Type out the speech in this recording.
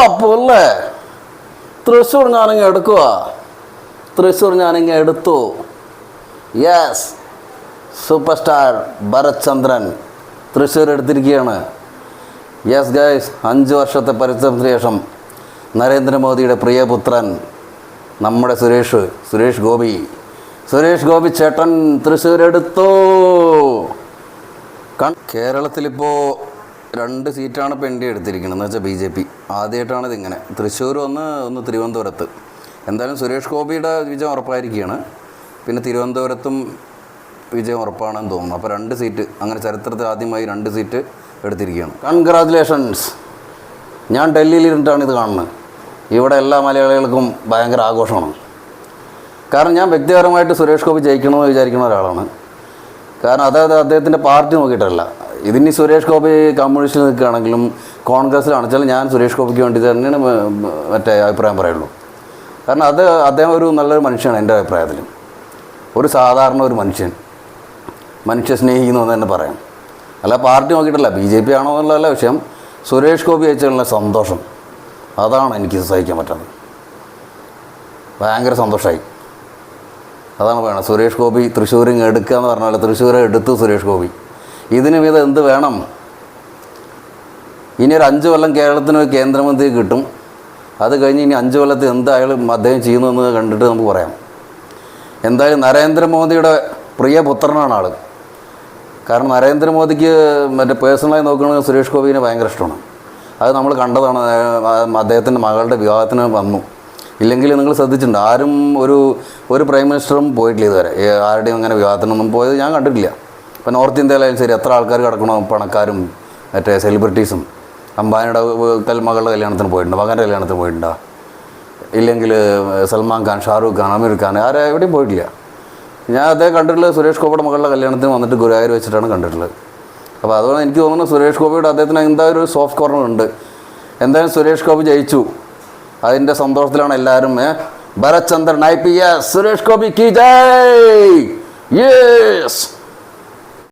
അപ്പോല്ലേ തൃശ്ശൂർ ഞാനിങ്ങ് എടുക്കുക. തൃശ്ശൂർ ഞാനിങ്ങ് എടുത്തു. Yes, super star Bharath Chandran Thrissur എടുത്തിരിക്കുകയാണ്. യെസ് ഗൈസ്, 5 വർഷത്തെ പരിശ്രമത്തിന് ശേഷം നരേന്ദ്രമോദിയുടെ പ്രിയപുത്രൻ നമ്മുടെ സുരേഷ് ഗോപി ചേട്ടൻ തൃശ്ശൂർ എടുത്തു. കേരളത്തിലിപ്പോൾ 2 സീറ്റാണ് ഇപ്പോൾ എൻ ഡി എടുത്തിരിക്കുന്നത്, എന്ന് വെച്ചാൽ BJP. ആദ്യമായിട്ടാണ് ഇതിങ്ങനെ. തൃശ്ശൂർ ഒന്ന് തിരുവനന്തപുരത്ത്. എന്തായാലും സുരേഷ് ഗോപിയുടെ വിജയം ഉറപ്പായിരിക്കുകയാണ്. പിന്നെ തിരുവനന്തപുരത്തും വിജയം ഉറപ്പാണെന്ന് തോന്നുന്നു. അപ്പോൾ 2 സീറ്റ്, അങ്ങനെ ചരിത്രത്തിൽ ആദ്യമായി 2 സീറ്റ് എടുത്തിരിക്കുകയാണ്. കൺഗ്രാജുലേഷൻസ്. ഞാൻ ഡൽഹിയിലിരുന്നിട്ടാണ് ഇത് കാണുന്നത്. ഇവിടെ എല്ലാ മലയാളികൾക്കും ഭയങ്കര ആഘോഷമാണ്. കാരണം ഞാൻ വ്യക്തിപരമായിട്ട് സുരേഷ് ഗോപി ജയിക്കണമെന്ന് വിചാരിക്കുന്ന ഒരാളാണ്. കാരണം അദ്ദേഹത്തിൻ്റെ പാർട്ടി നോക്കിയിട്ടല്ല. ഇതിനി സുരേഷ് ഗോപി കമ്മ്യൂണിസ്റ്റിൽ നിൽക്കുകയാണെങ്കിലും കോൺഗ്രസ്സിലാണെച്ചാൽ ഞാൻ സുരേഷ് ഗോപിക്ക് വേണ്ടി തന്നെയാണ് അഭിപ്രായം പറയുള്ളൂ. കാരണം അദ്ദേഹം ഒരു നല്ലൊരു മനുഷ്യനാണ് എൻ്റെ അഭിപ്രായത്തിൽ. ഒരു സാധാരണ ഒരു മനുഷ്യ സ്നേഹിക്കുന്നു എന്ന് തന്നെ പറയാം. അല്ല പാർട്ടി നോക്കിയിട്ടല്ല, BJP ആണോ എന്നുള്ളതല്ല വിഷയം. സുരേഷ് ഗോപി അയച്ചുള്ള സന്തോഷം, അതാണ് എനിക്ക് സഹിക്കാൻ പറ്റാത്തത്. ഭയങ്കര സന്തോഷമായി. അതാണ് പറയുന്നത്. സുരേഷ് ഗോപി തൃശ്ശൂരിങ് എടുക്കുക എന്ന് പറഞ്ഞാൽ തൃശ്ശൂരെ എടുത്തു സുരേഷ് ഗോപി. ഇതിന് മീതെ എന്ത് വേണം? ഇനി ഒരു 5 കൊല്ലം കേരളത്തിന് ഒരു കേന്ദ്രമന്ത്രി കിട്ടും. അത് കഴിഞ്ഞ് ഇനി 5 കൊല്ലത്തിൽ എന്തായാലും അദ്ദേഹം ചെയ്യുന്നതെന്ന് കണ്ടിട്ട് നമുക്ക് പറയാം. എന്തായാലും നരേന്ദ്രമോദിയുടെ പ്രിയപുത്രനാണ് ആൾ. കാരണം നരേന്ദ്രമോദിക്ക് പേഴ്സണലായി നോക്കുകയാണെങ്കിൽ സുരേഷ് ഗോപിനെ ഭയങ്കര ഇഷ്ടമാണ്. അത് നമ്മൾ കണ്ടതാണ്. അദ്ദേഹത്തിൻ്റെ മകളുടെ വിവാഹത്തിന് വന്നു. ഇല്ലെങ്കിൽ നിങ്ങൾ ശ്രദ്ധിച്ചിട്ടുണ്ട്, ആരും ഒരു പ്രൈം മിനിസ്റ്ററും പോയിട്ടില്ല ഇതുവരെ. ആരുടെയും അങ്ങനെ വിവാഹത്തിനൊന്നും പോയത് ഞാൻ കണ്ടിട്ടില്ല. ഇപ്പോൾ നോർത്ത് ഇന്ത്യയിലായാലും ശരി, എത്ര ആൾക്കാർ കിടക്കണോ, പണക്കാരും മറ്റേ സെലിബ്രിറ്റീസും. അംബാനിയുടെ മകളുടെ കല്യാണത്തിന് പോയിട്ടുണ്ട്, മകൻ്റെ കല്യാണത്തിന് പോയിട്ടുണ്ടോ? ഇല്ലെങ്കിൽ സൽമാൻ ഖാൻ, ഷാറൂഖ് ഖാൻ, അമീർ ഖാൻ, എവിടെയും പോയിട്ടില്ല. ഞാൻ അദ്ദേഹം കണ്ടിട്ടുള്ളത് സുരേഷ് ഗോപിയുടെ മകളുടെ കല്യാണത്തിന് വന്നിട്ട് ഗുരുവായൂർ വെച്ചിട്ടാണ് കണ്ടിട്ടുള്ളത്. അപ്പോൾ അതുകൊണ്ട് എനിക്ക് തോന്നുന്നു സുരേഷ് ഗോപിയുടെ അദ്ദേഹത്തിന് എന്തായാലും ഒരു സോഫ്റ്റ് കോർണർ ഉണ്ട്. എന്തായാലും സുരേഷ് ഗോപി ജയിച്ചു, അതിൻ്റെ സന്തോഷത്തിലാണ് എല്ലാവരും. ഭരത് ചന്ദ്രൻ IPS, സുരേഷ് ഗോപി കി ജയ്. യെസ്.